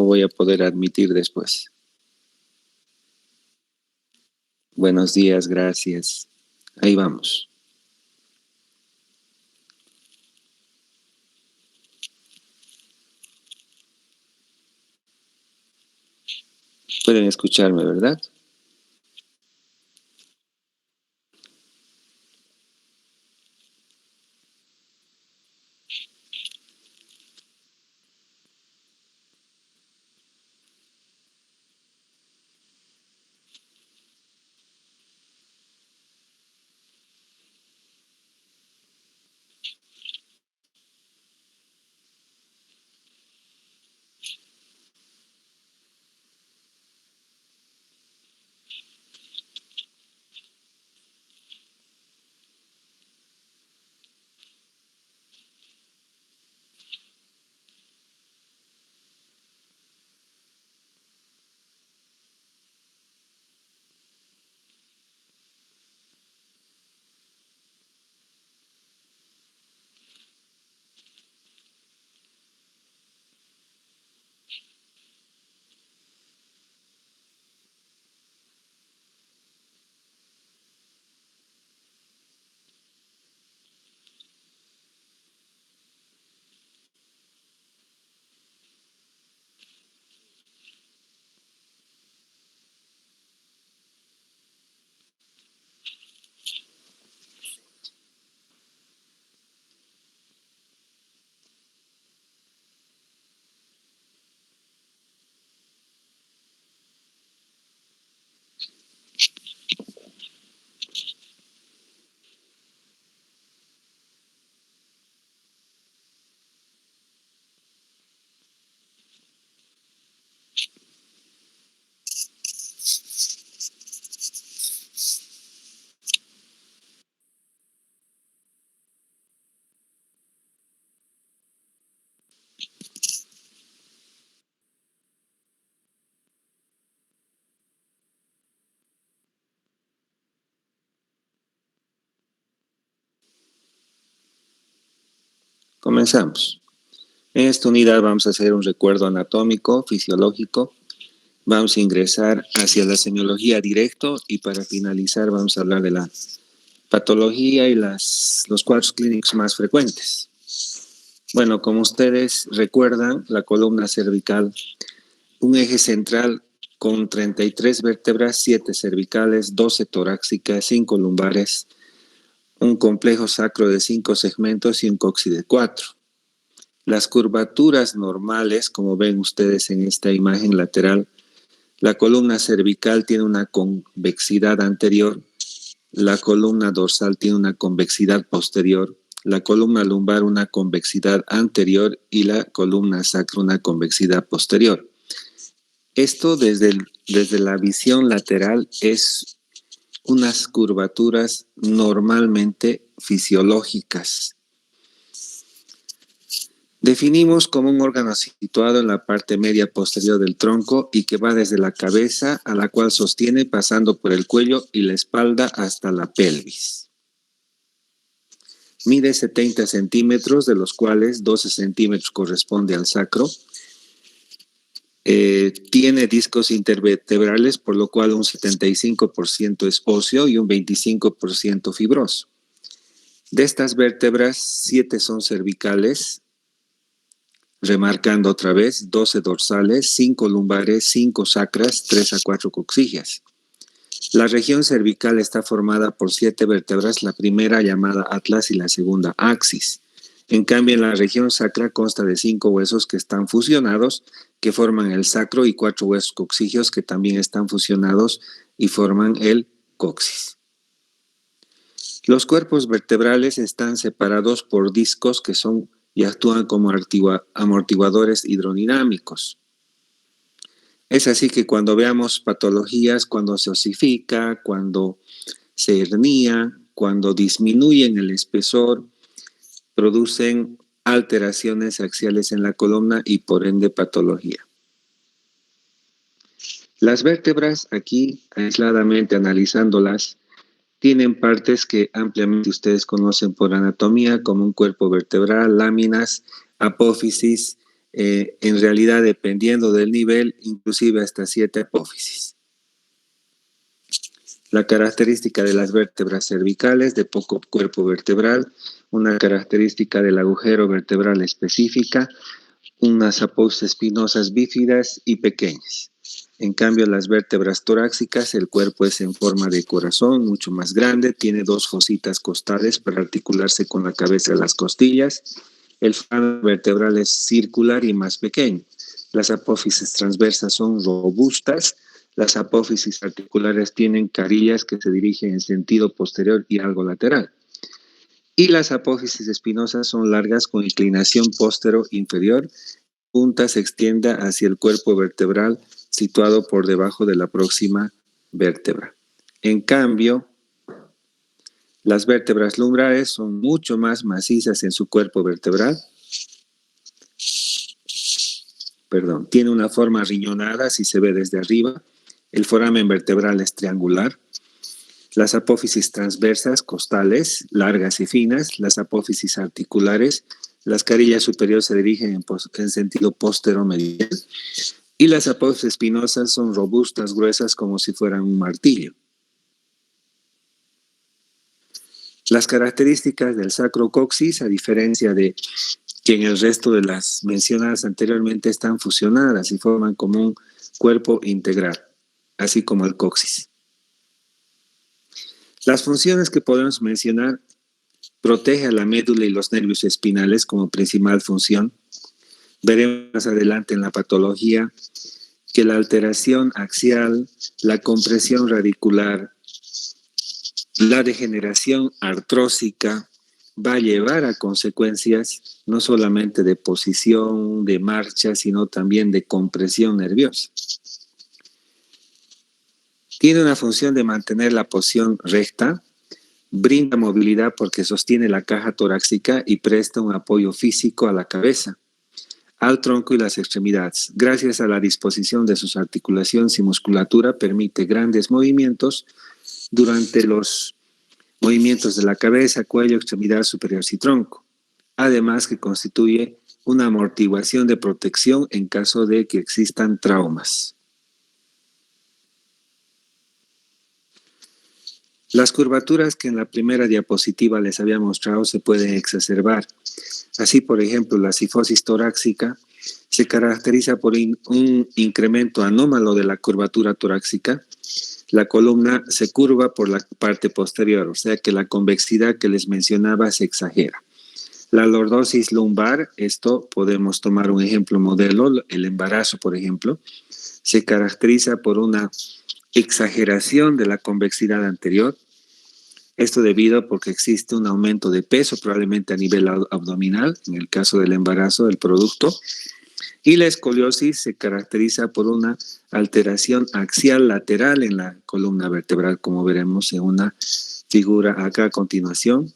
voy a poder admitir después. Buenos días, gracias. Ahí vamos. Pueden escucharme, ¿verdad? Comenzamos. En esta unidad vamos a hacer un recuerdo anatómico, fisiológico. Vamos a ingresar hacia la semiología directo y para finalizar vamos a hablar de la patología y los cuadros clínicos más frecuentes. Bueno, como ustedes recuerdan, la columna cervical, un eje central con 33 vértebras, 7 cervicales, 12 torácicas, 5 lumbares, un complejo sacro de 5 segmentos y un coxis de 4. Las curvaturas normales, como ven ustedes en esta imagen lateral, la columna cervical tiene una convexidad anterior, la columna dorsal tiene una convexidad posterior, la columna lumbar una convexidad anterior y la columna sacra una convexidad posterior. Esto desde la visión lateral es unas curvaturas normalmente fisiológicas. Definimos como un órgano situado en la parte media posterior del tronco y que va desde la cabeza a la cual sostiene pasando por el cuello y la espalda hasta la pelvis. Mide 70 centímetros, de los cuales 12 centímetros corresponde al sacro. Tiene discos intervertebrales, por lo cual un 75% es óseo y un 25% fibroso. De estas vértebras, 7 son cervicales, remarcando otra vez, 12 dorsales, 5 lumbares, 5 sacras, 3 a 4 coxillas. La región cervical está formada por 7 vértebras, la primera llamada atlas y la segunda axis. En cambio, en la región sacra consta de 5 huesos que están fusionados, que forman el sacro, y 4 huesos coxígeos que también están fusionados y forman el coxis. Los cuerpos vertebrales están separados por discos que son y actúan como amortiguadores hidrodinámicos. Es así que cuando veamos patologías, cuando se osifica, cuando se hernía, cuando disminuyen el espesor, producen alteraciones axiales en la columna y por ende patología. Las vértebras, aquí aisladamente analizándolas, tienen partes que ampliamente ustedes conocen por anatomía, como un cuerpo vertebral, láminas, apófisis, en realidad dependiendo del nivel, inclusive hasta 7 apófisis. La característica de las vértebras cervicales de poco cuerpo vertebral, una característica del agujero vertebral específica, unas apófisis espinosas bífidas y pequeñas. En cambio, las vértebras torácicas, el cuerpo es en forma de corazón, mucho más grande, tiene 2 fositas costales para articularse con la cabeza de las costillas. El foramen vertebral es circular y más pequeño. Las apófisis transversas son robustas. Las apófisis articulares tienen carillas que se dirigen en sentido posterior y algo lateral. Y las apófisis espinosas son largas con inclinación póstero-inferior. Punta se extienda hacia el cuerpo vertebral situado por debajo de la próxima vértebra. En cambio, las vértebras lumbrares son mucho más macizas en su cuerpo vertebral. Tiene una forma riñonada si se ve desde arriba. El foramen vertebral es triangular. Las apófisis transversas, costales, largas y finas. Las apófisis articulares, las carillas superiores se dirigen en sentido póstero-medial. Y las apófisis espinosas son robustas, gruesas, como si fueran un martillo. Las características del sacrocoxis, a diferencia de que en el resto de las mencionadas anteriormente, están fusionadas y forman como un cuerpo integral, así como el coxis. Las funciones que podemos mencionar: protege a la médula y los nervios espinales como principal función. Veremos más adelante en la patología que la alteración axial, la compresión radicular, la degeneración artrósica va a llevar a consecuencias no solamente de posición, de marcha, sino también de compresión nerviosa. Tiene una función de mantener la posición recta, brinda movilidad porque sostiene la caja torácica y presta un apoyo físico a la cabeza, al tronco y las extremidades. Gracias a la disposición de sus articulaciones y musculatura, permite grandes movimientos durante los movimientos de la cabeza, cuello, extremidades superiores y tronco. Además que constituye una amortiguación de protección en caso de que existan traumas. Las curvaturas que en la primera diapositiva les había mostrado se pueden exacerbar. Así, por ejemplo, la cifosis torácica se caracteriza por un incremento anómalo de la curvatura torácica. La columna se curva por la parte posterior, o sea que la convexidad que les mencionaba se exagera. La lordosis lumbar, esto podemos tomar un ejemplo modelo, el embarazo, por ejemplo, se caracteriza por una exageración de la convexidad anterior. Esto debido porque existe un aumento de peso, probablemente a nivel abdominal, en el caso del embarazo del producto. Y la escoliosis se caracteriza por una alteración axial lateral en la columna vertebral, como veremos en una figura acá a continuación.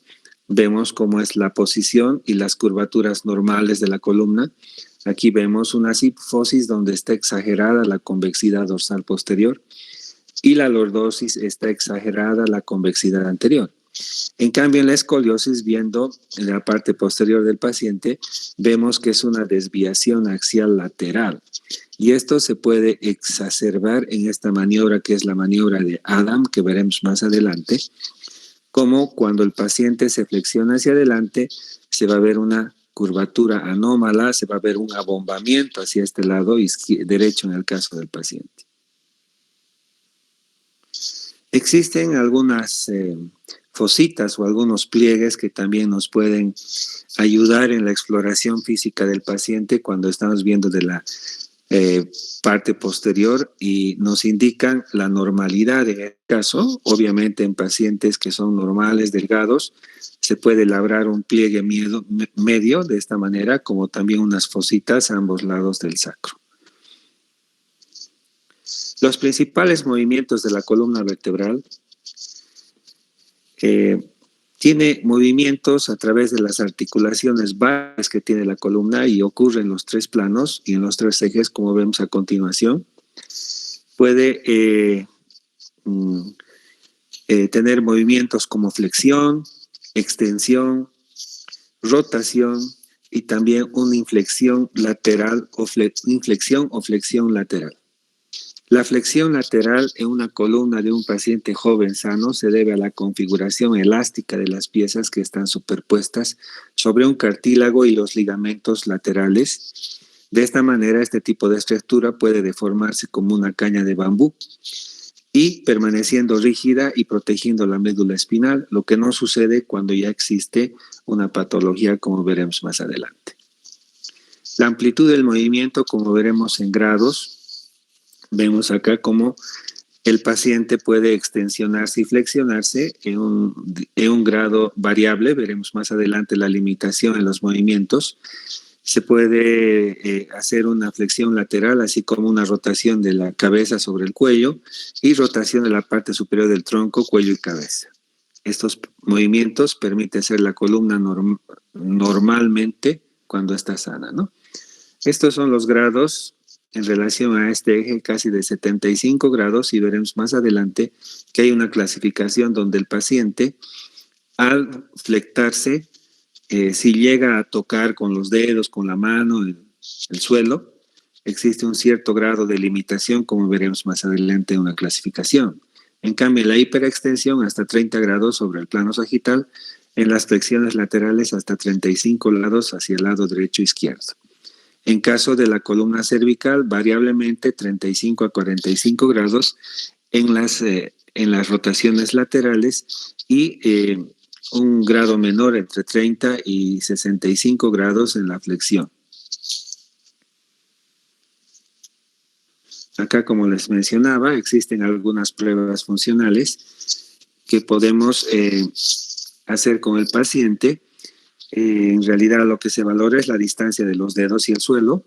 Vemos cómo es la posición y las curvaturas normales de la columna. Aquí vemos una cifosis donde está exagerada la convexidad dorsal posterior y la lordosis está exagerada la convexidad anterior. En cambio, en la escoliosis, viendo en la parte posterior del paciente, vemos que es una desviación axial lateral. Y esto se puede exacerbar en esta maniobra que es la maniobra de Adam, que veremos más adelante, como cuando el paciente se flexiona hacia adelante, se va a ver una curvatura anómala, se va a ver un abombamiento hacia este lado derecho en el caso del paciente. Existen algunas fositas o algunos pliegues que también nos pueden ayudar en la exploración física del paciente cuando estamos viendo de la parte posterior y nos indican la normalidad. En el caso, obviamente en pacientes que son normales, delgados, se puede labrar un pliegue medio de esta manera, como también unas fositas a ambos lados del sacro. Los principales movimientos de la columna vertebral tiene movimientos a través de las articulaciones varias que tiene la columna y ocurre en los 3 planos y en los 3 ejes, como vemos a continuación. Puede tener movimientos como flexión, extensión, rotación, y también una inflexión lateral inflexión o flexión lateral. La flexión lateral en una columna de un paciente joven sano se debe a la configuración elástica de las piezas que están superpuestas sobre un cartílago y los ligamentos laterales. De esta manera, este tipo de estructura puede deformarse como una caña de bambú y permaneciendo rígida y protegiendo la médula espinal, lo que no sucede cuando ya existe una patología, como veremos más adelante. La amplitud del movimiento, como veremos en grados, vemos acá cómo el paciente puede extensionarse y flexionarse en un grado variable. Veremos más adelante la limitación en los movimientos. Se puede hacer una flexión lateral, así como una rotación de la cabeza sobre el cuello y rotación de la parte superior del tronco, cuello y cabeza. Estos movimientos permiten hacer la columna normalmente cuando está sana, ¿no? Estos son los grados en relación a este eje, casi de 75 grados, y veremos más adelante que hay una clasificación donde el paciente, al flectarse, si llega a tocar con los dedos, con la mano, el suelo, existe un cierto grado de limitación, como veremos más adelante en una clasificación. En cambio, la hiperextensión hasta 30 grados sobre el plano sagital, en las flexiones laterales hasta 35 grados hacia el lado derecho e izquierdo. En caso de la columna cervical, variablemente 35 a 45 grados en las rotaciones laterales y un grado menor entre 30 y 65 grados en la flexión. Acá, como les mencionaba, existen algunas pruebas funcionales que podemos hacer con el paciente. En realidad lo que se valora es la distancia de los dedos y el suelo,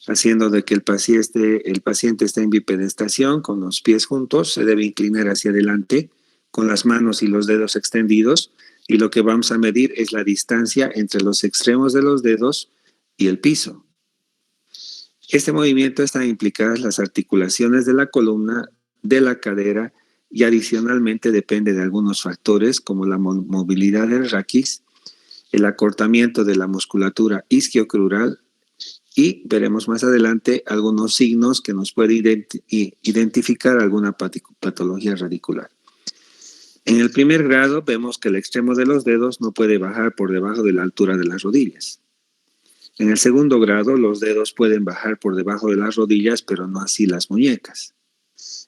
haciendo de que el paciente esté en bipedestación con los pies juntos, se debe inclinar hacia adelante con las manos y los dedos extendidos, y lo que vamos a medir es la distancia entre los extremos de los dedos y el piso. Este movimiento están implicadas las articulaciones de la columna, de la cadera, y adicionalmente depende de algunos factores como la movilidad del raquis, el acortamiento de la musculatura isquiocrural, y veremos más adelante algunos signos que nos pueden identificar alguna patología radicular. En el primer grado vemos que el extremo de los dedos no puede bajar por debajo de la altura de las rodillas. En el segundo grado, los dedos pueden bajar por debajo de las rodillas, pero no así las muñecas.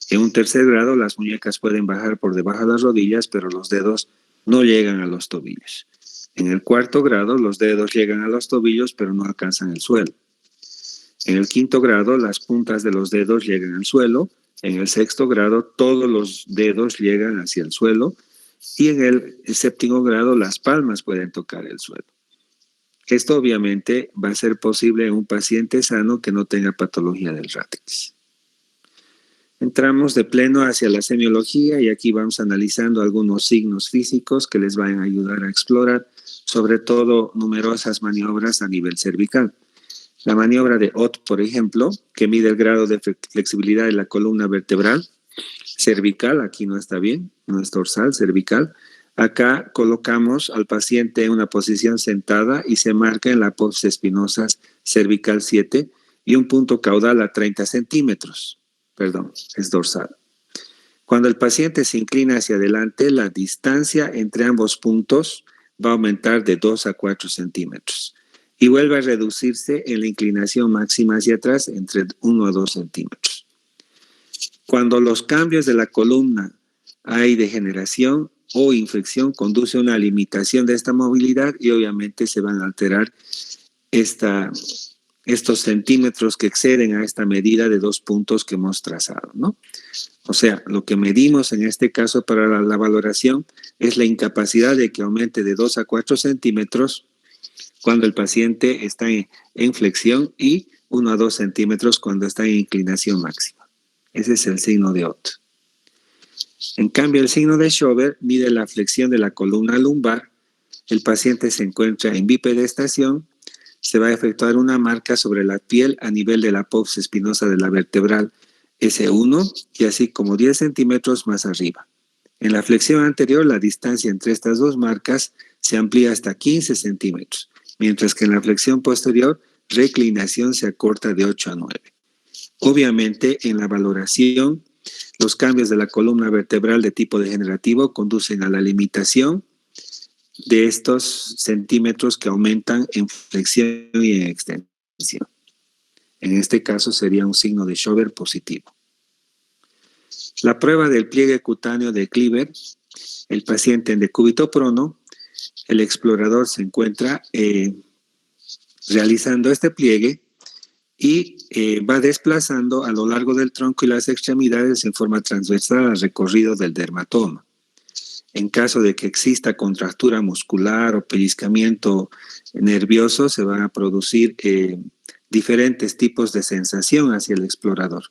En un tercer grado, las muñecas pueden bajar por debajo de las rodillas, pero los dedos no llegan a los tobillos. En el cuarto grado, los dedos llegan a los tobillos, pero no alcanzan el suelo. En el quinto grado, las puntas de los dedos llegan al suelo. En el sexto grado, todos los dedos llegan hacia el suelo. Y en el séptimo grado, las palmas pueden tocar el suelo. Esto obviamente va a ser posible en un paciente sano que no tenga patología del rátex. Entramos de pleno hacia la semiología y aquí vamos analizando algunos signos físicos que les van a ayudar a explorar, sobre todo numerosas maniobras a nivel cervical. La maniobra de Ott, por ejemplo, que mide el grado de flexibilidad de la columna vertebral cervical, aquí no está bien, no es dorsal, cervical. Acá colocamos al paciente en una posición sentada y se marca en la apófisis espinosa cervical 7 y un punto caudal a 30 centímetros. Perdón, es dorsal. Cuando el paciente se inclina hacia adelante, la distancia entre ambos puntos va a aumentar de 2 a 4 centímetros y vuelve a reducirse en la inclinación máxima hacia atrás entre 1 a 2 centímetros. Cuando los cambios de la columna hay degeneración o inflexión, conduce a una limitación de esta movilidad y obviamente se van a alterar estos centímetros que exceden a esta medida de 2 puntos que hemos trazado, ¿no? O sea, lo que medimos en este caso para la valoración es la incapacidad de que aumente de 2 a 4 centímetros cuando el paciente está en flexión y 1 a 2 centímetros cuando está en inclinación máxima. Ese es el signo de Ott. En cambio, el signo de Schober mide la flexión de la columna lumbar. El paciente se encuentra en bipedestación. Se va a efectuar una marca sobre la piel a nivel de la apófisis espinosa de la vertebral S1 y así como 10 centímetros más arriba. En la flexión anterior, la distancia entre estas dos marcas se amplía hasta 15 centímetros mientras que en la flexión posterior, reclinación se acorta de 8 a 9. Obviamente, en la valoración, los cambios de la columna vertebral de tipo degenerativo conducen a la limitación de estos centímetros que aumentan en flexión y en extensión. En este caso sería un signo de Schober positivo. La prueba del pliegue cutáneo de Kliber, el paciente en decúbito prono, el explorador se encuentra realizando este pliegue y va desplazando a lo largo del tronco y las extremidades en forma transversal al recorrido del dermatoma. En caso de que exista contractura muscular o pellizcamiento nervioso, se van a producir diferentes tipos de sensación hacia el explorador.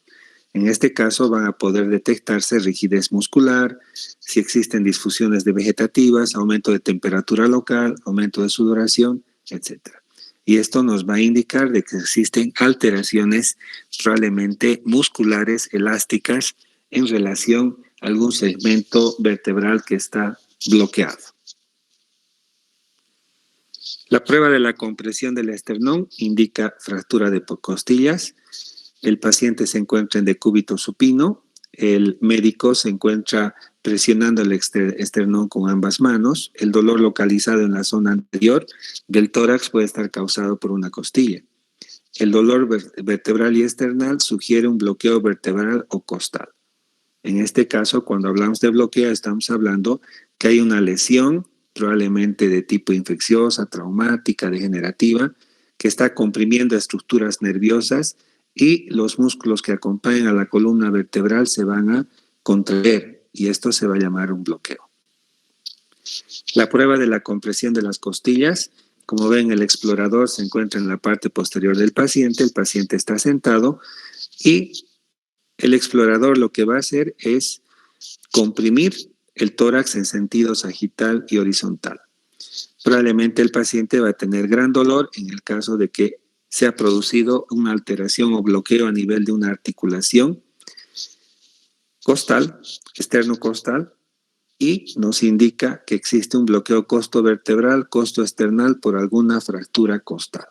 En este caso van a poder detectarse rigidez muscular, si existen disfusiones de vegetativas, aumento de temperatura local, aumento de sudoración, etc. Y esto nos va a indicar de que existen alteraciones probablemente musculares, elásticas, en relación a algún segmento vertebral que está bloqueado. La prueba de la compresión del esternón indica fractura de costillas. El paciente se encuentra en decúbito supino. El médico se encuentra presionando el esternón con ambas manos. El dolor localizado en la zona anterior del tórax puede estar causado por una costilla. El dolor vertebral y esternal sugiere un bloqueo vertebral o costal. En este caso, cuando hablamos de bloqueo, estamos hablando que hay una lesión, probablemente de tipo infecciosa, traumática, degenerativa, que está comprimiendo estructuras nerviosas y los músculos que acompañan a la columna vertebral se van a contraer y esto se va a llamar un bloqueo. La prueba de la compresión de las costillas, como ven, el explorador se encuentra en la parte posterior del paciente, el paciente está sentado y el explorador lo que va a hacer es comprimir el tórax en sentido sagital y horizontal. Probablemente el paciente va a tener gran dolor en el caso de que se ha producido una alteración o bloqueo a nivel de una articulación costal, esternocostal, y nos indica que existe un bloqueo costovertebral, costoesternal por alguna fractura costal.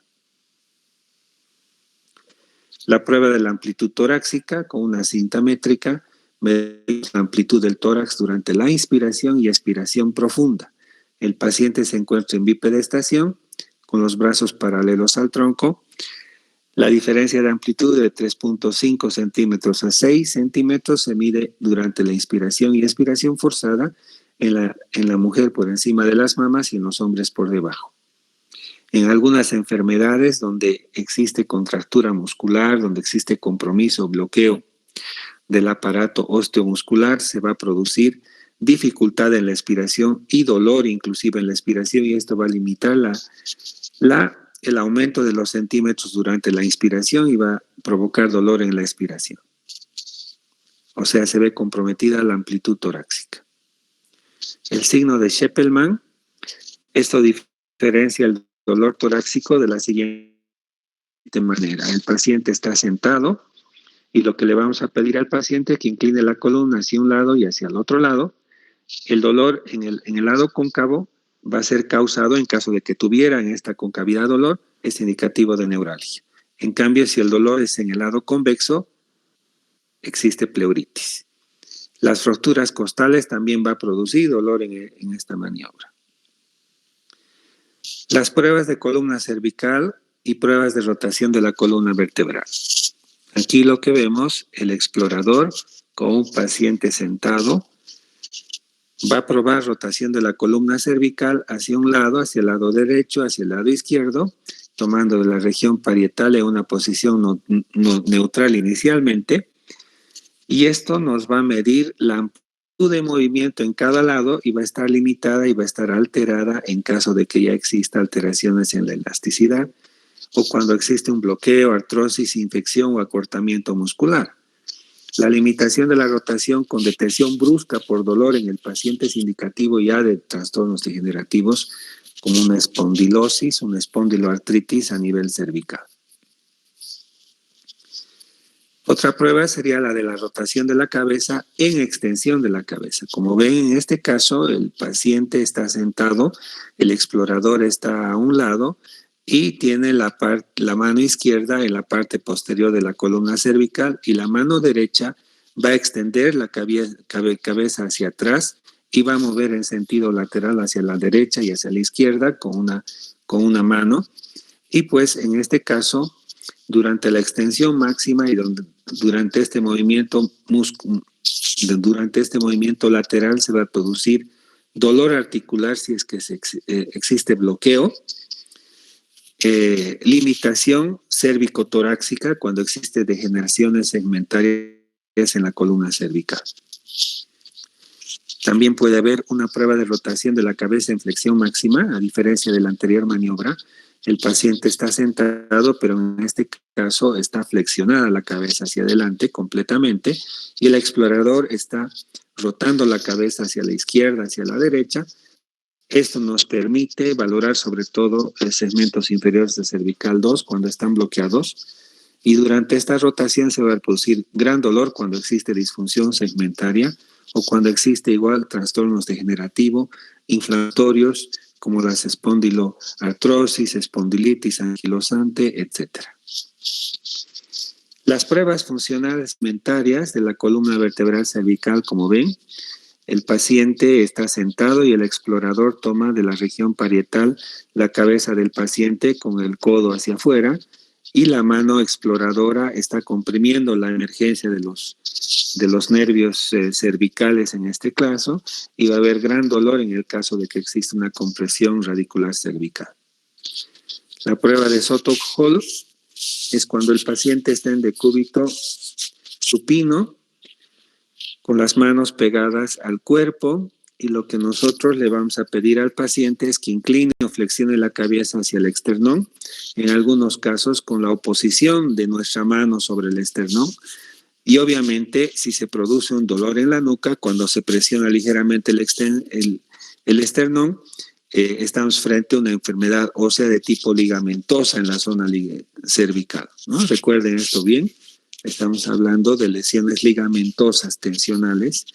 La prueba de la amplitud torácica con una cinta métrica medimos la amplitud del tórax durante la inspiración y expiración profunda. El paciente se encuentra en bipedestación con los brazos paralelos al tronco. La diferencia de amplitud de 3.5 centímetros a 6 centímetros se mide durante la inspiración y expiración forzada en la mujer por encima de las mamas y en los hombres por debajo. En algunas enfermedades donde existe contractura muscular, donde existe compromiso o bloqueo del aparato osteomuscular, se va a producir dificultad en la expiración y dolor inclusive en la expiración, y esto va a limitar el aumento de los centímetros durante la inspiración y va a provocar dolor en la expiración. O sea, se ve comprometida la amplitud torácica. El signo de Scheppelmann, esto diferencia el dolor torácico de la siguiente manera. El paciente está sentado y lo que le vamos a pedir al paciente es que incline la columna hacia un lado y hacia el otro lado. El dolor en el lado cóncavo va a ser causado, en caso de que tuviera en esta concavidad dolor, es indicativo de neuralgia. En cambio, si el dolor es en el lado convexo, existe pleuritis. Las fracturas costales también va a producir dolor en esta maniobra. Las pruebas de columna cervical y pruebas de rotación de la columna vertebral. Aquí lo que vemos, el explorador con un paciente sentado va a probar rotación de la columna cervical hacia un lado, hacia el lado derecho, hacia el lado izquierdo, tomando de la región parietal en una posición neutral inicialmente, y esto nos va a medir la amplitud de movimiento en cada lado y va a estar limitada y va a estar alterada en caso de que ya exista alteraciones en la elasticidad o cuando existe un bloqueo, artrosis, infección o acortamiento muscular. La limitación de la rotación con detención brusca por dolor en el paciente es indicativo ya de trastornos degenerativos como una espondilosis, una espondiloartritis a nivel cervical. Otra prueba sería la de la rotación de la cabeza en extensión de la cabeza. Como ven, en este caso el paciente está sentado, el explorador está a un lado, y tiene la mano izquierda en la parte posterior de la columna cervical y la mano derecha va a extender la cabeza hacia atrás y va a mover en sentido lateral hacia la derecha y hacia la izquierda con una mano. Y pues en este caso, durante la extensión máxima y durante este movimiento lateral se va a producir dolor articular si es que existe bloqueo, limitación cérvico-torácica cuando existe degeneraciones segmentarias en la columna cervical. También puede haber una prueba de rotación de la cabeza en flexión máxima, a diferencia de la anterior maniobra. El paciente está sentado, pero en este caso está flexionada la cabeza hacia adelante completamente y el explorador está rotando la cabeza hacia la izquierda, hacia la derecha. Esto nos permite valorar sobre todo segmentos inferiores de cervical 2 cuando están bloqueados y durante esta rotación se va a producir gran dolor cuando existe disfunción segmentaria o cuando existe igual trastornos degenerativos, inflamatorios, como las espondiloartrosis, espondilitis anquilosante, etc. Las pruebas funcionales segmentarias de la columna vertebral cervical, como ven, el paciente está sentado y el explorador toma de la región parietal la cabeza del paciente con el codo hacia afuera y la mano exploradora está comprimiendo la emergencia de los nervios cervicales en este caso y va a haber gran dolor en el caso de que exista una compresión radicular cervical. La prueba de Soto-Hall es cuando el paciente está en decúbito supino con las manos pegadas al cuerpo y lo que nosotros le vamos a pedir al paciente es que incline o flexione la cabeza hacia el esternón, en algunos casos con la oposición de nuestra mano sobre el esternón. Y obviamente, si se produce un dolor en la nuca, cuando se presiona ligeramente el esternón, estamos frente a una enfermedad ósea de tipo ligamentosa en la zona cervical, ¿no? Recuerden esto bien. Estamos hablando de lesiones ligamentosas tensionales,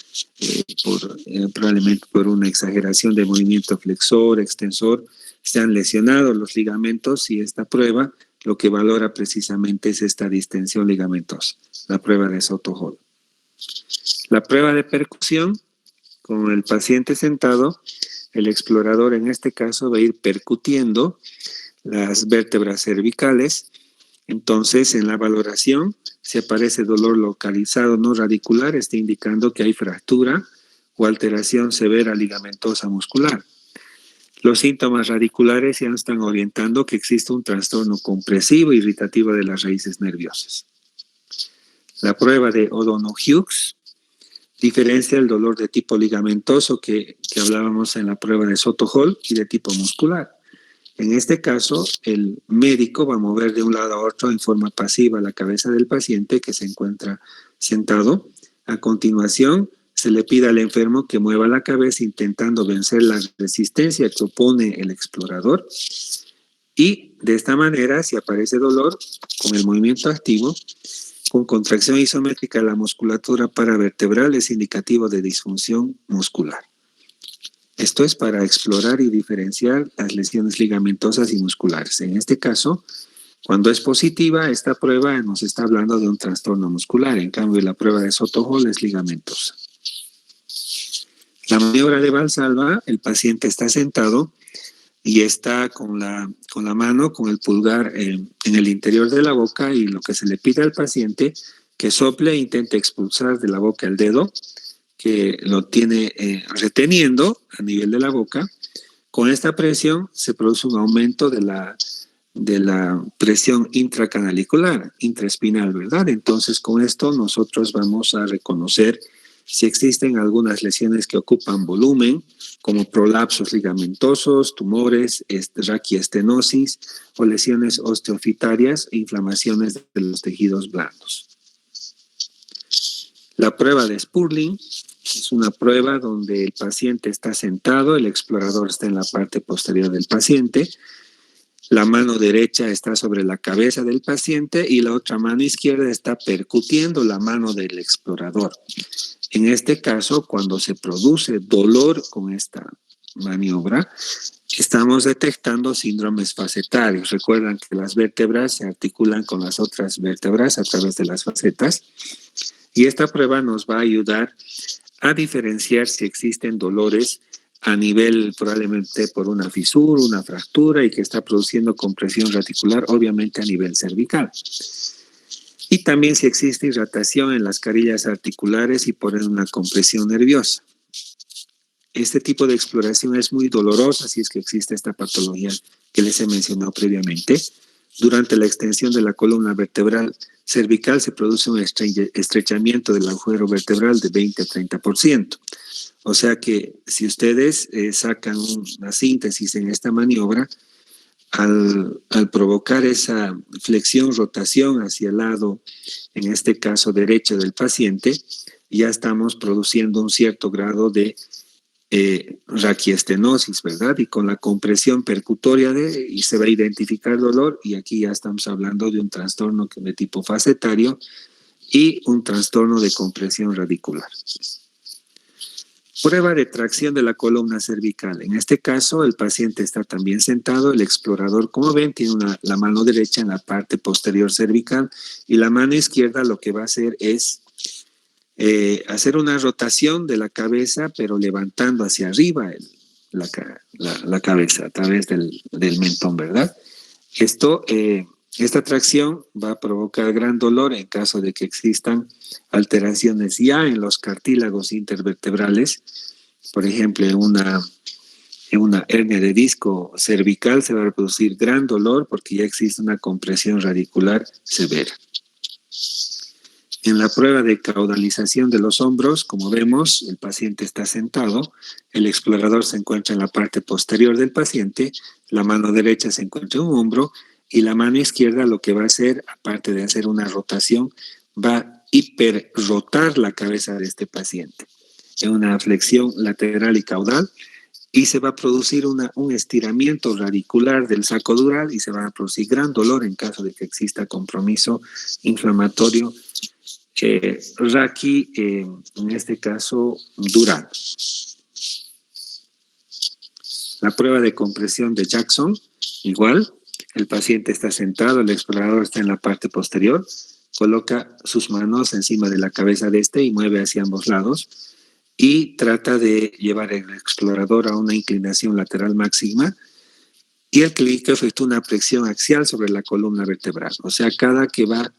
probablemente por una exageración de movimiento flexor, extensor. Se han lesionado los ligamentos y esta prueba lo que valora precisamente es esta distensión ligamentosa, la prueba de Soto-Hall. La prueba de percusión, con el paciente sentado, el explorador en este caso va a ir percutiendo las vértebras cervicales. Entonces, en la valoración, si aparece dolor localizado no radicular, está indicando que hay fractura o alteración severa ligamentosa muscular. Los síntomas radiculares ya nos están orientando que existe un trastorno compresivo irritativo de las raíces nerviosas. La prueba de O'Donoghue diferencia el dolor de tipo ligamentoso que hablábamos en la prueba de Soto-Hall y de tipo muscular. En este caso, el médico va a mover de un lado a otro en forma pasiva la cabeza del paciente que se encuentra sentado. A continuación, se le pide al enfermo que mueva la cabeza intentando vencer la resistencia que opone el explorador. Y de esta manera, si aparece dolor, con el movimiento activo, con contracción isométrica de la musculatura paravertebral es indicativo de disfunción muscular. Esto es para explorar y diferenciar las lesiones ligamentosas y musculares. En este caso, cuando es positiva, esta prueba nos está hablando de un trastorno muscular. En cambio, la prueba de Soto-Hall es ligamentosa. La maniobra de Valsalva, el paciente está sentado y está con la mano, con el pulgar en el interior de la boca y lo que se le pide al paciente que sople e intente expulsar de la boca el dedo, que lo tiene reteniendo a nivel de la boca. Con esta presión se produce un aumento de la presión intracanalicular, intraespinal, ¿verdad? Entonces, con esto nosotros vamos a reconocer si existen algunas lesiones que ocupan volumen, como prolapsos ligamentosos, tumores, raquiestenosis o lesiones osteofitarias e inflamaciones de los tejidos blandos. La prueba de Spurling es una prueba donde el paciente está sentado, el explorador está en la parte posterior del paciente, la mano derecha está sobre la cabeza del paciente y la otra mano izquierda está percutiendo la mano del explorador. En este caso, cuando se produce dolor con esta maniobra, estamos detectando síndromes facetarios. Recuerdan que las vértebras se articulan con las otras vértebras a través de las facetas. Y esta prueba nos va a ayudar a diferenciar si existen dolores a nivel probablemente por una fisura, una fractura y que está produciendo compresión radicular, obviamente a nivel cervical. Y también si existe irritación en las carillas articulares y por una compresión nerviosa. Este tipo de exploración es muy dolorosa si es que existe esta patología que les he mencionado previamente. Durante la extensión de la columna vertebral cervical se produce un estrechamiento del agujero vertebral de 20 a 30%. O sea que si ustedes sacan una síntesis en esta maniobra, al provocar esa flexión, rotación hacia el lado, en este caso derecho del paciente, ya estamos produciendo un cierto grado de raquiestenosis, ¿verdad? Y con la compresión percutoria y se va a identificar dolor, y aquí ya estamos hablando de un trastorno de tipo facetario y un trastorno de compresión radicular. Prueba de tracción de la columna cervical. En este caso, el paciente está también sentado. El explorador, como ven, tiene la mano derecha en la parte posterior cervical y la mano izquierda lo que va a hacer es hacer una rotación de la cabeza, pero levantando hacia arriba la cabeza a través del mentón, ¿verdad? Esta tracción va a provocar gran dolor en caso de que existan alteraciones ya en los cartílagos intervertebrales. Por ejemplo, en una hernia de disco cervical se va a producir gran dolor porque ya existe una compresión radicular severa. En la prueba de caudalización de los hombros, como vemos, el paciente está sentado, el explorador se encuentra en la parte posterior del paciente, la mano derecha se encuentra en un hombro y la mano izquierda lo que va a hacer, aparte de hacer una rotación, va a hiperrotar la cabeza de este paciente en una flexión lateral y caudal, y se va a producir un estiramiento radicular del saco dural y se va a producir gran dolor en caso de que exista compromiso inflamatorio raqui, en este caso dural. La prueba de compresión de Jackson, igual, el paciente está sentado, el explorador está en la parte posterior, coloca sus manos encima de la cabeza de este y mueve hacia ambos lados y trata de llevar el explorador a una inclinación lateral máxima y el clínico efectúa una presión axial sobre la columna vertebral. O sea, cada que va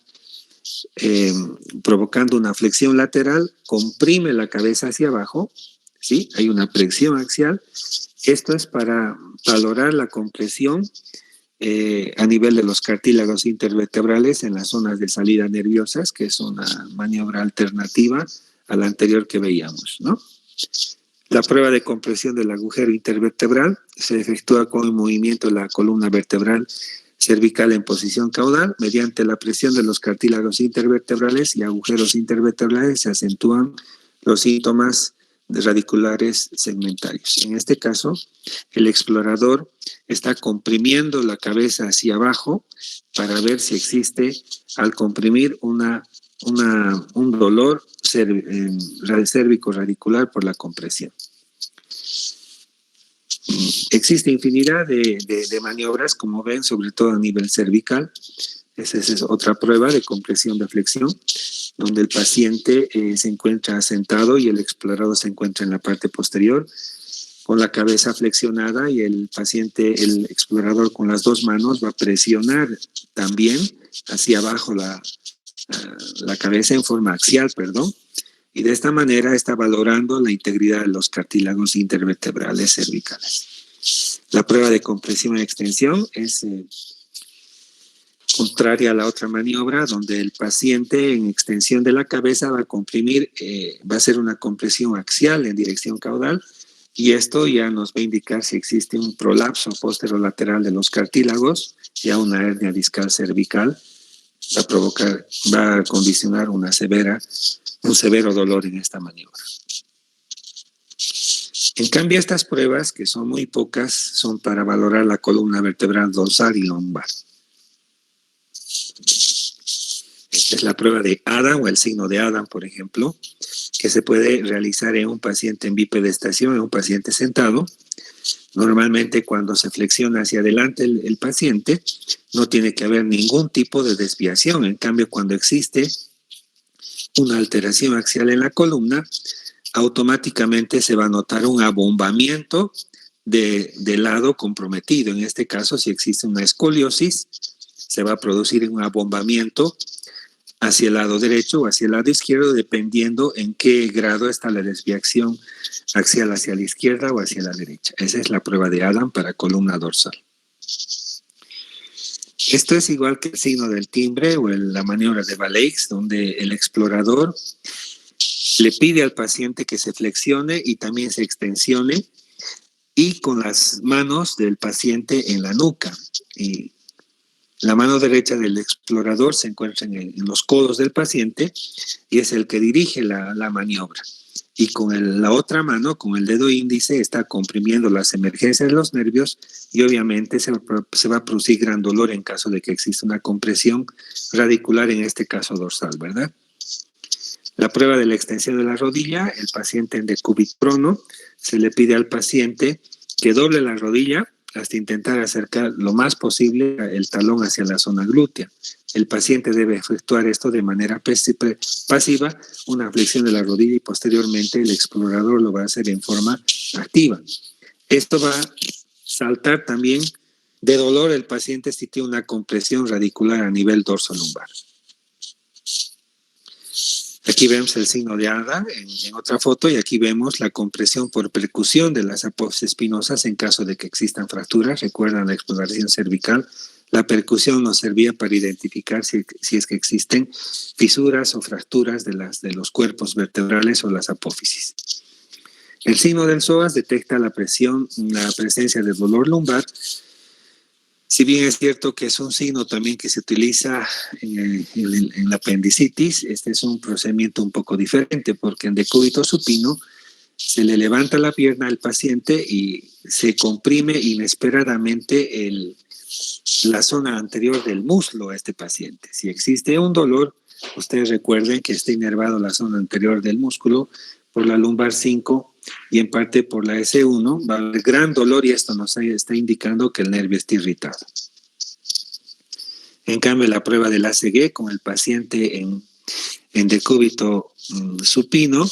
provocando una flexión lateral, comprime la cabeza hacia abajo, ¿sí? Hay una presión axial. Esto es para valorar la compresión a nivel de los cartílagos intervertebrales en las zonas de salida nerviosas, que es una maniobra alternativa a la anterior que veíamos, ¿no? La prueba de compresión del agujero intervertebral se efectúa con el movimiento de la columna vertebral cervical en posición caudal. Mediante la presión de los cartílagos intervertebrales y agujeros intervertebrales se acentúan los síntomas radiculares segmentarios. En este caso, el explorador está comprimiendo la cabeza hacia abajo para ver si existe, al comprimir, un dolor cérvico radicular por la compresión. Existe infinidad de maniobras, como ven, sobre todo a nivel cervical. Esa es otra prueba de compresión de flexión, donde el paciente se encuentra sentado y el explorador se encuentra en la parte posterior, con la cabeza flexionada, y el explorador con las dos manos va a presionar también hacia abajo la cabeza en forma axial, y de esta manera está valorando la integridad de los cartílagos intervertebrales cervicales. La prueba de compresión y extensión es contraria a la otra maniobra, donde el paciente en extensión de la cabeza va a comprimir, va a hacer una compresión axial en dirección caudal, y esto ya nos va a indicar si existe un prolapso posterolateral de los cartílagos, ya una hernia discal cervical, va a condicionar un severo dolor en esta maniobra. En cambio, estas pruebas, que son muy pocas, son para valorar la columna vertebral dorsal y lumbar. Es la prueba de Adam o el signo de Adam, por ejemplo, que se puede realizar en un paciente en bipedestación, en un paciente sentado. Normalmente cuando se flexiona hacia adelante el paciente, no tiene que haber ningún tipo de desviación. En cambio, cuando existe una alteración axial en la columna, automáticamente se va a notar un abombamiento del lado comprometido. En este caso, si existe una escoliosis, se va a producir un abombamiento hacia el lado derecho o hacia el lado izquierdo, dependiendo en qué grado está la desviación axial hacia la izquierda o hacia la derecha. Esa es la prueba de Adam para columna dorsal. Esto es igual que el signo del timbre o la maniobra de Valeix, donde el explorador le pide al paciente que se flexione y también se extensione, y con las manos del paciente en la nuca. Y la mano derecha del explorador se encuentra en los codos del paciente y es el que dirige la maniobra. Y con la otra mano, con el dedo índice, está comprimiendo las emergencias de los nervios y obviamente se va a producir gran dolor en caso de que exista una compresión radicular, en este caso dorsal, ¿verdad? La prueba de la extensión de la rodilla, el paciente en decúbito prono, se le pide al paciente que doble la rodilla hasta intentar acercar lo más posible el talón hacia la zona glútea. El paciente debe efectuar esto de manera pasiva, una flexión de la rodilla, y posteriormente el explorador lo va a hacer en forma activa. Esto va a saltar también de dolor el paciente si tiene una compresión radicular a nivel dorso-lumbar. Aquí vemos el signo de Adam en otra foto, y aquí vemos la compresión por percusión de las apófisis espinosas en caso de que existan fracturas. Recuerdan la exploración cervical. La percusión nos servía para identificar si es que existen fisuras o fracturas de los cuerpos vertebrales o las apófisis. El signo del psoas detecta la presencia de dolor lumbar. Si bien es cierto que es un signo también que se utiliza en la apendicitis, este es un procedimiento un poco diferente, porque en decúbito supino se le levanta la pierna al paciente y se comprime inesperadamente la zona anterior del muslo a este paciente. Si existe un dolor, ustedes recuerden que está inervado la zona anterior del músculo por la lumbar 5 y en parte por la S1, va a haber gran dolor, y esto nos está indicando que el nervio está irritado. En cambio, la prueba del ACG con el paciente en decúbito supino,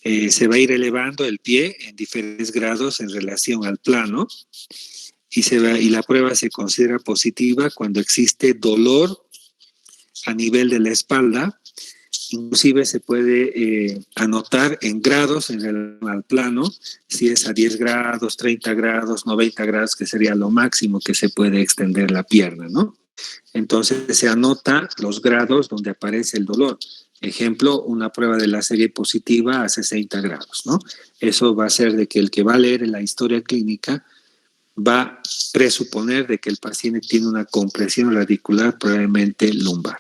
se va a ir elevando el pie en diferentes grados en relación al plano, y la prueba se considera positiva cuando existe dolor a nivel de la espalda. Inclusive se puede anotar en grados en relación al plano, si es a 10 grados, 30 grados, 90 grados, que sería lo máximo que se puede extender la pierna, ¿no? Entonces se anota los grados donde aparece el dolor. Ejemplo, una prueba de la serie positiva a 60 grados, ¿no? Eso va a hacer de que el que va a leer en la historia clínica va a presuponer de que el paciente tiene una compresión radicular, probablemente lumbar.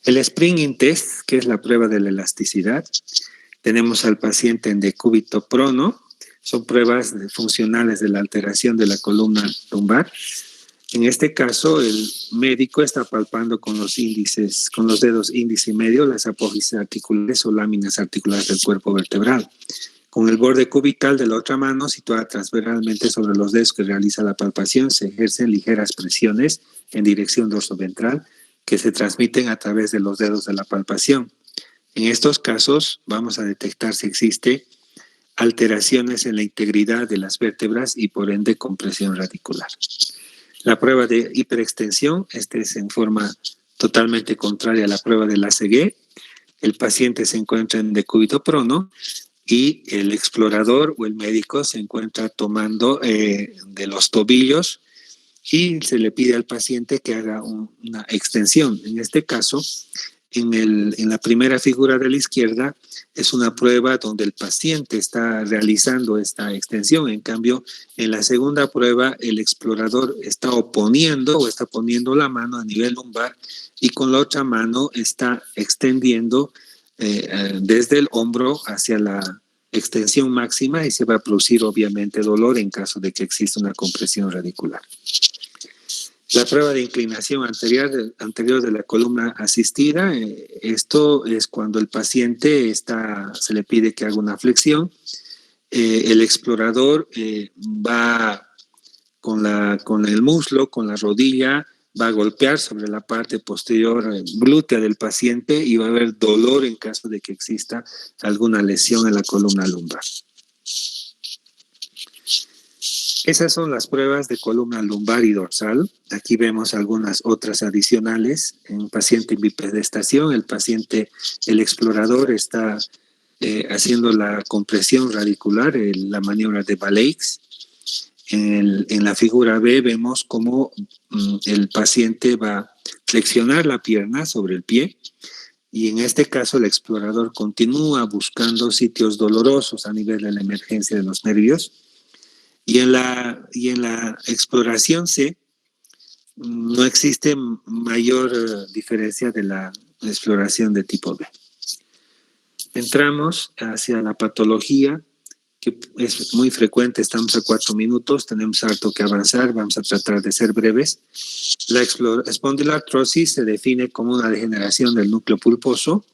El springing test, que es la prueba de la elasticidad, tenemos al paciente en decúbito prono. Son pruebas funcionales de la alteración de la columna lumbar. En este caso, el médico está palpando con los dedos índice y medio, las apófisis articulares o láminas articulares del cuerpo vertebral. Con el borde cubital de la otra mano situada transversalmente sobre los dedos que realiza la palpación, se ejercen ligeras presiones en dirección dorsoventral que se transmiten a través de los dedos de la palpación. En estos casos vamos a detectar si existe alteraciones en la integridad de las vértebras y por ende compresión radicular. La prueba de hiperextensión, es en forma totalmente contraria a la prueba del ACG. El paciente se encuentra en decúbito prono y el explorador o el médico se encuentra tomando de los tobillos y se le pide al paciente que haga una extensión. En este caso, en la primera figura de la izquierda, es una prueba donde el paciente está realizando esta extensión. En cambio, en la segunda prueba, el explorador está poniendo la mano a nivel lumbar y con la otra mano está extendiendo desde el hombro hacia la extensión máxima, y se va a producir obviamente dolor en caso de que exista una compresión radicular. La prueba de inclinación anterior de la columna asistida, esto es cuando el paciente se le pide que haga una flexión. El explorador va con el muslo, con la rodilla, va a golpear sobre la parte posterior glútea del paciente y va a haber dolor en caso de que exista alguna lesión en la columna lumbar. Esas son las pruebas de columna lumbar y dorsal. Aquí vemos algunas otras adicionales. En paciente en bipedestación, el explorador está haciendo la compresión radicular, la maniobra de Baleix. En la figura B vemos cómo el paciente va a flexionar la pierna sobre el pie y en este caso el explorador continúa buscando sitios dolorosos a nivel de la emergencia de los nervios. Y en la exploración C no existe mayor diferencia de la exploración de tipo B. Entramos hacia la patología, que es muy frecuente, estamos a 4 minutos, tenemos harto que avanzar, vamos a tratar de ser breves. La espondiloartrosis se define como una degeneración del núcleo pulposo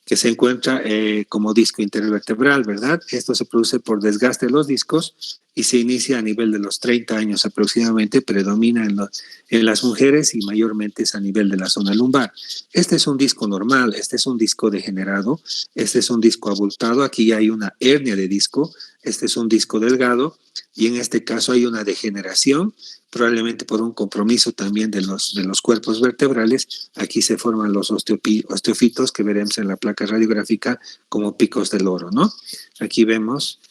que se encuentra como disco intervertebral, ¿verdad? Esto se produce por desgaste de los discos y se inicia a nivel de los 30 años aproximadamente, predomina en las mujeres y mayormente es a nivel de la zona lumbar. Este es un disco normal, este es un disco degenerado, este es un disco abultado, aquí hay una hernia de disco, este es un disco delgado y en este caso hay una degeneración, probablemente por un compromiso también de los cuerpos vertebrales. Aquí se forman los osteofitos que veremos en la placa radiográfica como picos del oro, ¿no? Aquí vemos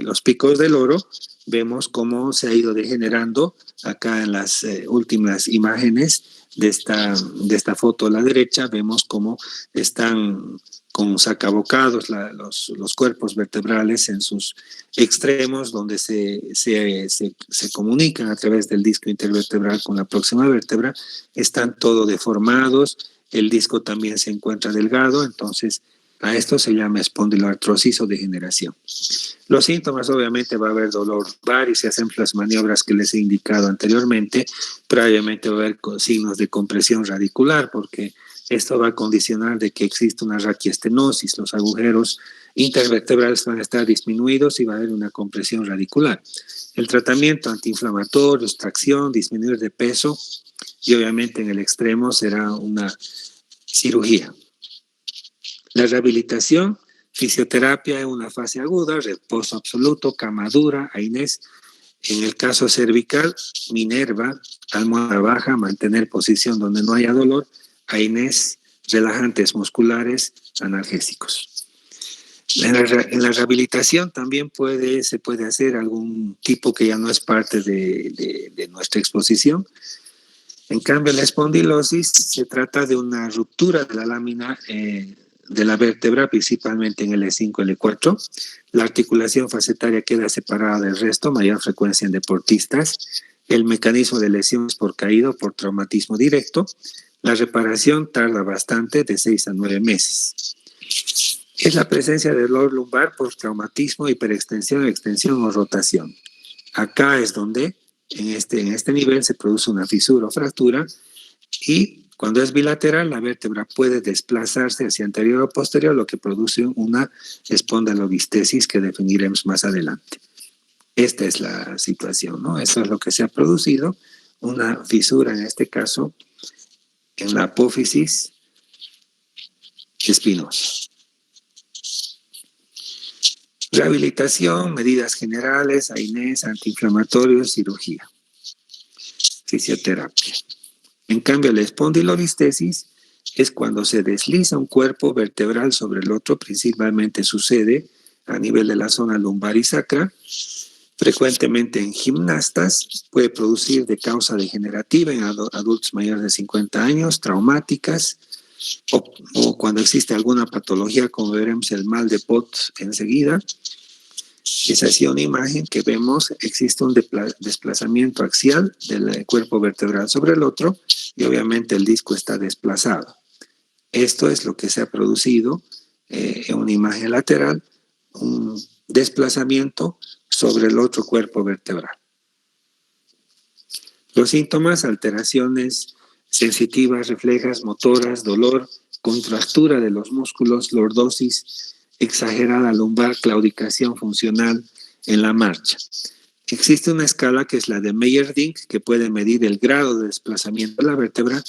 los picos del oro, vemos cómo se ha ido degenerando acá en las últimas imágenes de esta foto a la derecha, vemos cómo están con sacabocados los cuerpos vertebrales en sus extremos donde se comunican a través del disco intervertebral con la próxima vértebra, están todo deformados, el disco también se encuentra delgado, entonces a esto se llama espondiloartrosis o degeneración. Los síntomas, obviamente, va a haber dolor lumbar y se hacen las maniobras que les he indicado anteriormente. Previamente va a haber signos de compresión radicular, porque esto va a condicionar de que existe una raquiestenosis, los agujeros intervertebrales van a estar disminuidos y va a haber una compresión radicular. El tratamiento antiinflamatorio, extracción, disminuir de peso y obviamente en el extremo será una cirugía. La rehabilitación, fisioterapia en una fase aguda, reposo absoluto, cama dura, AINES. En el caso cervical, Minerva, almohada baja, mantener posición donde no haya dolor, AINES, relajantes musculares, analgésicos. En la rehabilitación también se puede hacer algún tipo que ya no es parte de nuestra exposición. En cambio, la espondilosis se trata de una ruptura de la lámina de la vértebra, principalmente en L5, L4. La articulación facetaria queda separada del resto, mayor frecuencia en deportistas. El mecanismo de lesión es por caído, por traumatismo directo. La reparación tarda bastante, de 6 a 9 meses. Es la presencia de dolor lumbar por traumatismo, hiperextensión, extensión o rotación. Acá es donde en este nivel se produce una fisura o fractura y cuando es bilateral la vértebra puede desplazarse hacia anterior o posterior, lo que produce una espondalovistesis que definiremos más adelante. Esta es la situación, ¿no? Eso es lo que se ha producido, una fisura en este caso en la apófisis espinosa. Rehabilitación, medidas generales, AINES, antiinflamatorios, cirugía, fisioterapia. En cambio, la espondilolistesis es cuando se desliza un cuerpo vertebral sobre el otro, principalmente sucede a nivel de la zona lumbar y sacra, frecuentemente en gimnastas, puede producir de causa degenerativa en adultos mayores de 50 años, traumáticas, o cuando existe alguna patología, como veremos el mal de Pot enseguida. Es así una imagen que vemos, existe un desplazamiento axial del cuerpo vertebral sobre el otro y obviamente el disco está desplazado. Esto es lo que se ha producido en una imagen lateral, un desplazamiento sobre el otro cuerpo vertebral. Los síntomas: alteraciones sensitivas, reflejas, motoras, dolor, contractura de los músculos, lordosis exagerada lumbar, claudicación funcional en la marcha. Existe una escala que es la de Meyerdink, que puede medir el grado de desplazamiento de la vértebra.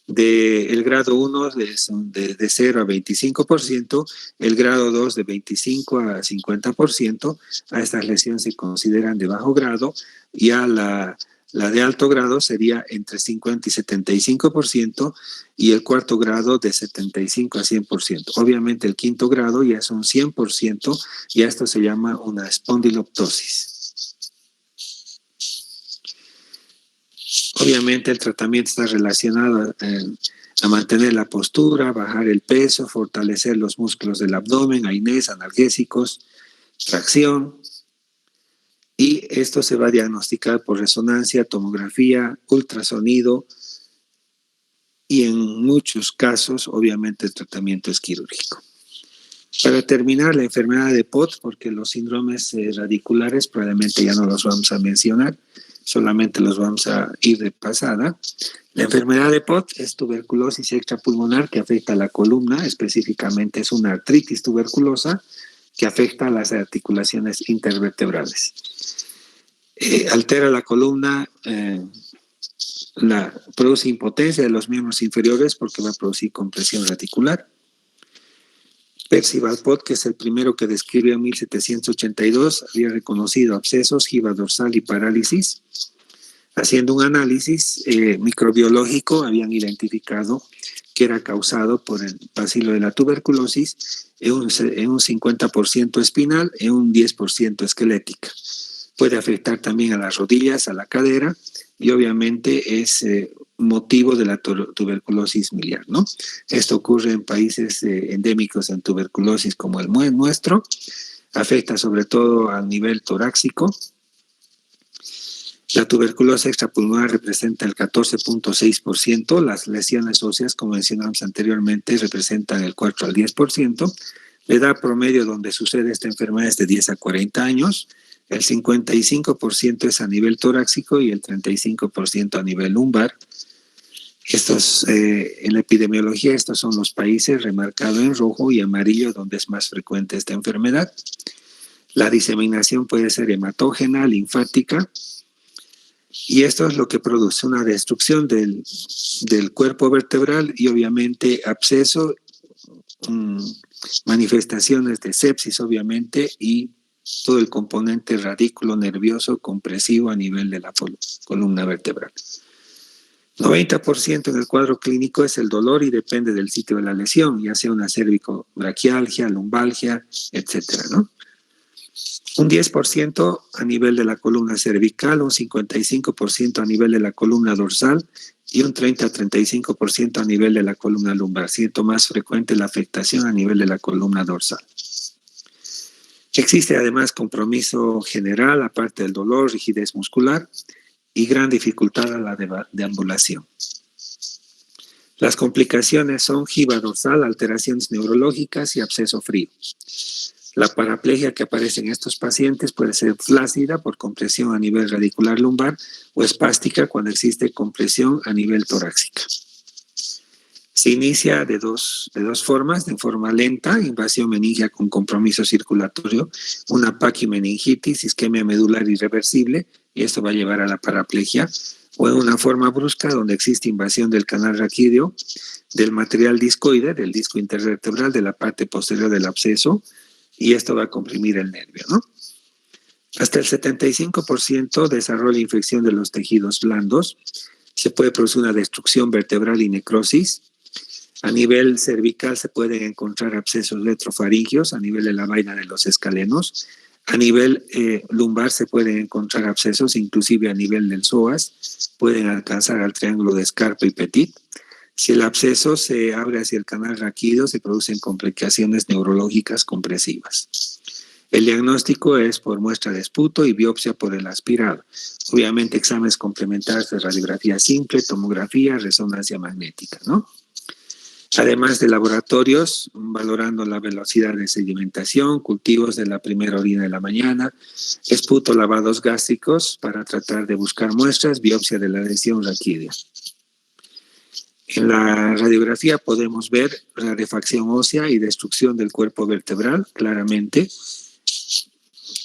El grado 1 de 0 a 25%, el grado 2 de 25 a 50%, a estas lesiones se consideran de bajo grado, y a la de alto grado sería entre 50 y 75%, y el cuarto grado de 75 a 100%. Obviamente el quinto grado ya es un 100%, y a esto se llama una espondiloptosis. Obviamente el tratamiento está relacionado a mantener la postura, bajar el peso, fortalecer los músculos del abdomen, AINES, analgésicos, tracción. Y esto se va a diagnosticar por resonancia, tomografía, ultrasonido, y en muchos casos, obviamente, el tratamiento es quirúrgico. Para terminar, la enfermedad de Pott, porque los síndromes radiculares probablemente ya no los vamos a mencionar, solamente los vamos a ir de pasada. La enfermedad de Pott es tuberculosis extrapulmonar que afecta a la columna, específicamente es una artritis tuberculosa que afecta a las articulaciones intervertebrales. Altera la columna, produce impotencia de los miembros inferiores porque va a producir compresión radicular. Percival Pott, que es el primero que describió en 1782, había reconocido abscesos, jiba dorsal y parálisis. Haciendo un análisis microbiológico, habían identificado que era causado por el bacilo de la tuberculosis en un 50% espinal, en un 10% esquelética. Puede afectar también a las rodillas, a la cadera, y obviamente es motivo de la tuberculosis miliar, ¿no? Esto ocurre en países endémicos en tuberculosis como el nuestro. Afecta sobre todo al nivel torácico. La tuberculosis extrapulmonar representa el 14.6%. Las lesiones óseas, como mencionamos anteriormente, representan el 4 al 10%. La edad promedio donde sucede esta enfermedad es de 10 a 40 años. El 55% es a nivel torácico y el 35% a nivel lumbar. En la epidemiología, estos son los países remarcados en rojo y amarillo donde es más frecuente esta enfermedad. La diseminación puede ser hematógena, linfática, y esto es lo que produce una destrucción del cuerpo vertebral y obviamente absceso, manifestaciones de sepsis obviamente, y todo el componente radículo nervioso compresivo a nivel de la columna vertebral. 90% en el cuadro clínico es el dolor y depende del sitio de la lesión, ya sea una cervicobraquialgia, lumbalgia, etcétera, ¿no? Un 10% a nivel de la columna cervical, un 55% a nivel de la columna dorsal y un 30 a 35% a nivel de la columna lumbar, siendo más frecuente la afectación a nivel de la columna dorsal. Existe además compromiso general, aparte del dolor, rigidez muscular y gran dificultad a la deambulación. Las complicaciones son jiba dorsal, alteraciones neurológicas y absceso frío. La paraplegia que aparece en estos pacientes puede ser flácida por compresión a nivel radicular lumbar o espástica cuando existe compresión a nivel torácica. Se inicia de dos formas, de forma lenta, invasión meningia con compromiso circulatorio, una paquimeningitis, isquemia medular irreversible, y esto va a llevar a la paraplegia, o en una forma brusca donde existe invasión del canal raquídeo, del material discoide, del disco intervertebral, de la parte posterior del absceso, y esto va a comprimir el nervio, ¿no? Hasta el 75% desarrolla infección de los tejidos blandos. Se puede producir una destrucción vertebral y necrosis. A nivel cervical se pueden encontrar abscesos retrofaringios a nivel de la vaina de los escalenos. A nivel lumbar se pueden encontrar abscesos, inclusive a nivel del psoas. Pueden alcanzar al triángulo de Scarpa y Petit. Si el absceso se abre hacia el canal raquídeo, se producen complicaciones neurológicas compresivas. El diagnóstico es por muestra de esputo y biopsia por el aspirado. Obviamente exámenes complementarios de radiografía simple, tomografía, resonancia magnética, ¿no? Además de laboratorios, valorando la velocidad de sedimentación, cultivos de la primera orina de la mañana, esputo lavados gástricos para tratar de buscar muestras, biopsia de la lesión raquídea. En la radiografía podemos ver rarefacción ósea y destrucción del cuerpo vertebral, claramente.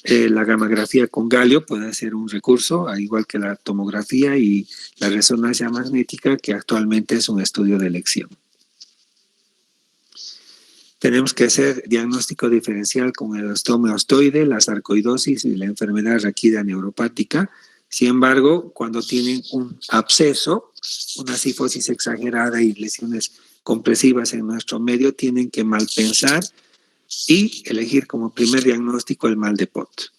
La gammagrafía con galio puede ser un recurso, al igual que la tomografía y la resonancia magnética, que actualmente es un estudio de elección. Tenemos que hacer diagnóstico diferencial con el osteoma osteoide, la sarcoidosis y la enfermedad raquídea neuropática. Sin embargo, cuando tienen un absceso, una cifosis exagerada y lesiones compresivas en nuestro medio, tienen que malpensar y elegir como primer diagnóstico el mal de Pott.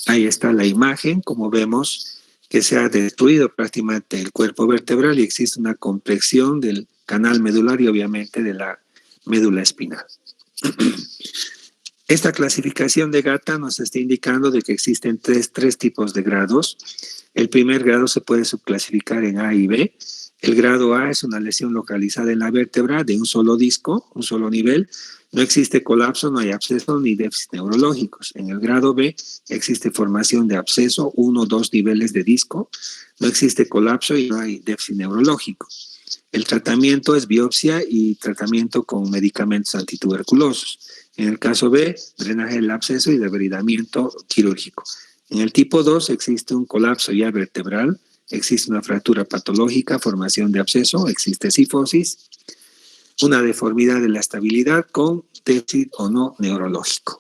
Ahí está la imagen, como vemos que se ha destruido prácticamente el cuerpo vertebral y existe una compresión del canal medular y obviamente de la médula espinal. Esta clasificación de Gata nos está indicando de que existen tres tipos de grados. El primer grado se puede subclasificar en A y B. El grado A es una lesión localizada en la vértebra de un solo disco, un solo nivel. No existe colapso, no hay absceso ni déficit neurológicos. En el grado B existe formación de absceso, 1 o 2 niveles de disco. No existe colapso y no hay déficit neurológico. El tratamiento es biopsia y tratamiento con medicamentos antituberculosos. En el caso B, drenaje del absceso y debridamiento quirúrgico. En el tipo 2 existe un colapso ya vertebral, existe una fractura patológica, formación de absceso, existe cifosis, una deformidad de la estabilidad con déficit o no neurológico.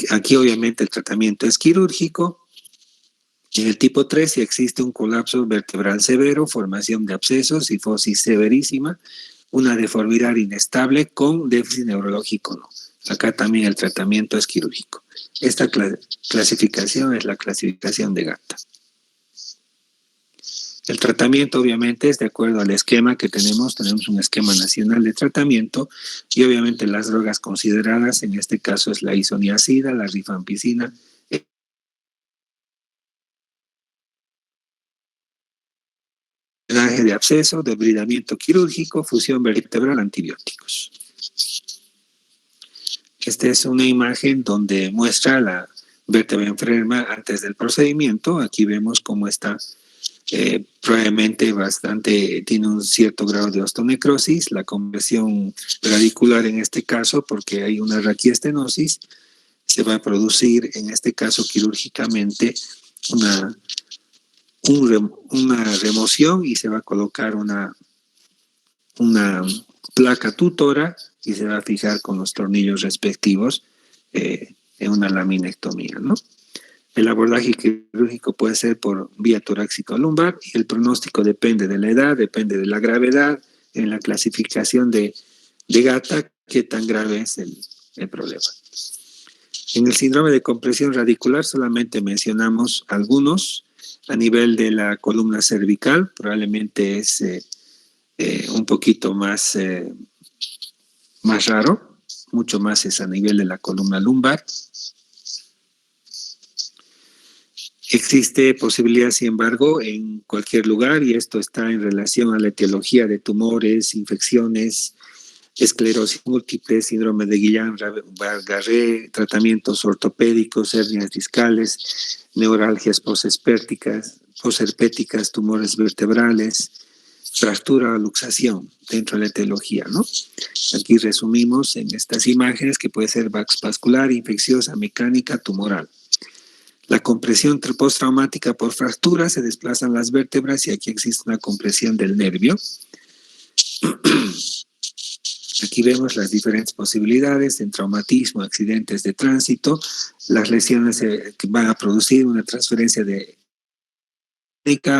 Aquí obviamente el tratamiento es quirúrgico. En el tipo 3 si existe un colapso vertebral severo, formación de abscesos, cifosis severísima, una deformidad inestable con déficit neurológico no. Acá también el tratamiento es quirúrgico. Esta clasificación es la clasificación de Gata. El tratamiento obviamente es de acuerdo al esquema que tenemos un esquema nacional de tratamiento y obviamente las drogas consideradas, en este caso es la isoniazida, la rifampicina, drenaje de absceso, debridamiento quirúrgico, fusión vertebral, antibióticos. Esta es una imagen donde muestra la vértebra enferma antes del procedimiento. Aquí vemos cómo está probablemente tiene un cierto grado de osteonecrosis, la compresión radicular en este caso, porque hay una raquiestenosis, se va a producir en este caso quirúrgicamente una remoción y se va a colocar una placa tutora y se va a fijar con los tornillos respectivos en una laminectomía, ¿no? El abordaje quirúrgico puede ser por vía torácica o lumbar y el pronóstico depende de la edad, depende de la gravedad, en la clasificación de Gata, qué tan grave es el problema. En el síndrome de compresión radicular solamente mencionamos algunos. A nivel de la columna cervical, probablemente es un poquito más raro, mucho más es a nivel de la columna lumbar. Existe posibilidad, sin embargo, en cualquier lugar, y esto está en relación a la etiología de tumores, infecciones, esclerosis múltiple, síndrome de Guillain-Barré, tratamientos ortopédicos, hernias discales, neuralgias posherpéticas, tumores vertebrales, fractura o luxación dentro de la etiología, ¿no? Aquí resumimos en estas imágenes que puede ser vascular, infecciosa, mecánica, tumoral. La compresión postraumática por fractura, se desplazan las vértebras y aquí existe una compresión del nervio. Aquí vemos las diferentes posibilidades en traumatismo, accidentes de tránsito, las lesiones que van a producir una transferencia de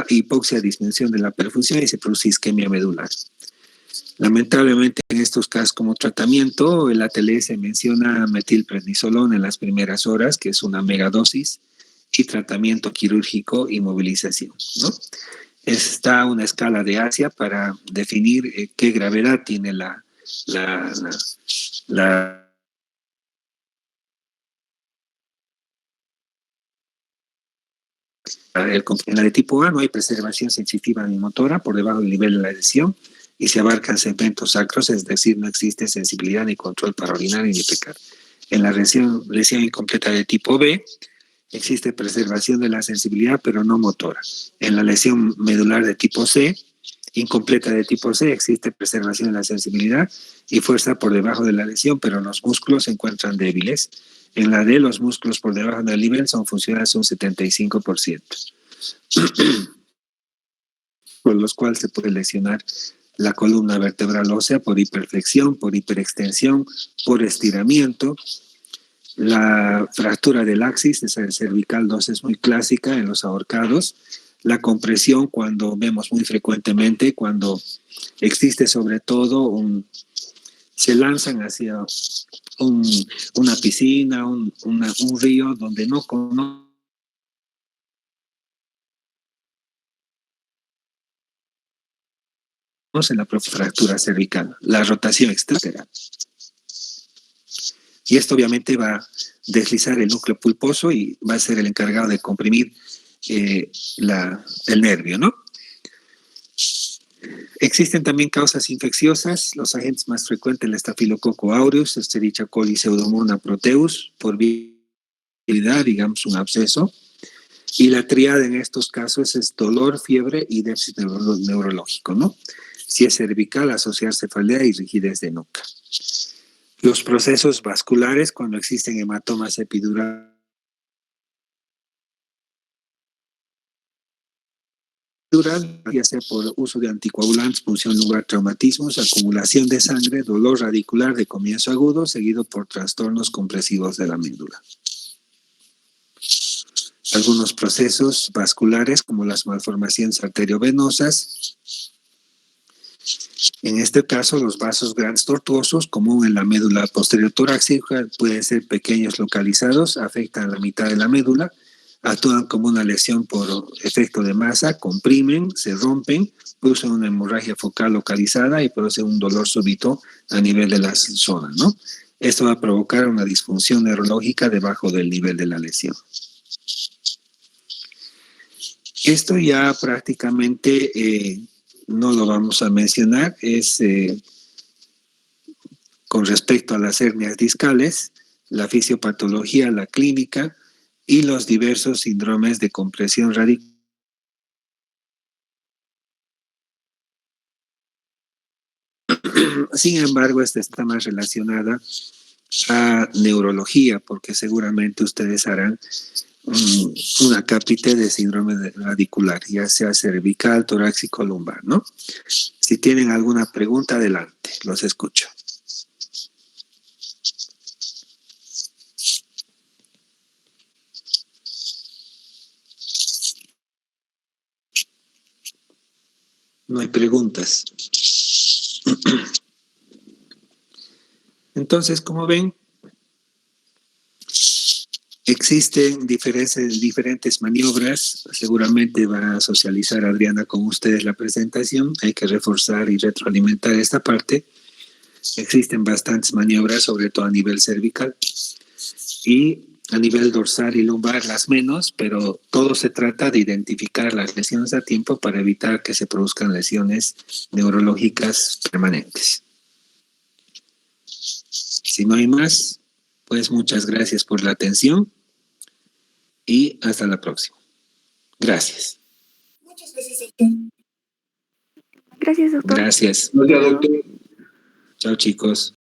hipoxia, disminución de la perfusión y se produce isquemia medular. Lamentablemente en estos casos como tratamiento, el ATLS menciona metilprednisolona en las primeras horas, que es una megadosis, y tratamiento quirúrgico y movilización, ¿no? Está una escala de Asia para definir qué gravedad tiene la en la de tipo A no hay preservación sensitiva ni motora por debajo del nivel de la lesión. y se abarcan segmentos sacros, es decir, no existe sensibilidad ni control para orinar ni defecar. En la lesión incompleta de tipo B, existe preservación de la sensibilidad, pero no motora. En la lesión medular de tipo C, incompleta de tipo C, existe preservación de la sensibilidad y fuerza por debajo de la lesión, pero los músculos se encuentran débiles. En la D, los músculos por debajo del nivel son funcionales un 75%, por los cuales se puede lesionar la columna vertebral ósea por hiperflexión, por hiperextensión, por estiramiento. La fractura del axis, esa del cervical 2, es muy clásica en los ahorcados. La compresión, cuando vemos muy frecuentemente, cuando existe sobre todo se lanzan hacia una piscina, un río donde no conocen la fractura cervical, la rotación externa. Y esto obviamente va a deslizar el núcleo pulposo y va a ser el encargado de comprimir el nervio, ¿no? Existen también causas infecciosas. Los agentes más frecuentes, el estafilococo aureus, Escherichia coli, Pseudomonas proteus, por viabilidad, digamos, un absceso. Y la triada en estos casos es dolor, fiebre y déficit neurológico, ¿no? Si es cervical, asociar cefalea y rigidez de nuca. Los procesos vasculares, cuando existen hematomas epidurales, ya sea por uso de anticoagulantes, punción lugar, traumatismos, acumulación de sangre, dolor radicular de comienzo agudo, seguido por trastornos compresivos de la médula. Algunos procesos vasculares, como las malformaciones arteriovenosas. En este caso, los vasos grandes tortuosos, común en la médula posterior torácica, pueden ser pequeños localizados, afectan la mitad de la médula, actúan como una lesión por efecto de masa, comprimen, se rompen, producen una hemorragia focal localizada y producen un dolor súbito a nivel de la zona, ¿no? Esto va a provocar una disfunción neurológica debajo del nivel de la lesión. Esto ya prácticamente no lo vamos a mencionar, es con respecto a las hernias discales, la fisiopatología, la clínica y los diversos síndromes de compresión radical. Sin embargo, esta está más relacionada a neurología, porque seguramente ustedes harán una cápite de síndrome radicular, ya sea cervical, torácico, lumbar, ¿no? Si tienen alguna pregunta, adelante, los escucho. No hay preguntas. Entonces, como ven, existen diferentes maniobras. Seguramente va a socializar Adriana con ustedes la presentación. Hay que reforzar y retroalimentar esta parte. Existen bastantes maniobras, sobre todo a nivel cervical. Y a nivel dorsal y lumbar las menos, pero todo se trata de identificar las lesiones a tiempo para evitar que se produzcan lesiones neurológicas permanentes. Si no hay más, pues muchas gracias por la atención y hasta la próxima. Gracias. Muchas gracias, doctor. Gracias, doctor. Gracias. Gracias, doctor. Chao, chicos.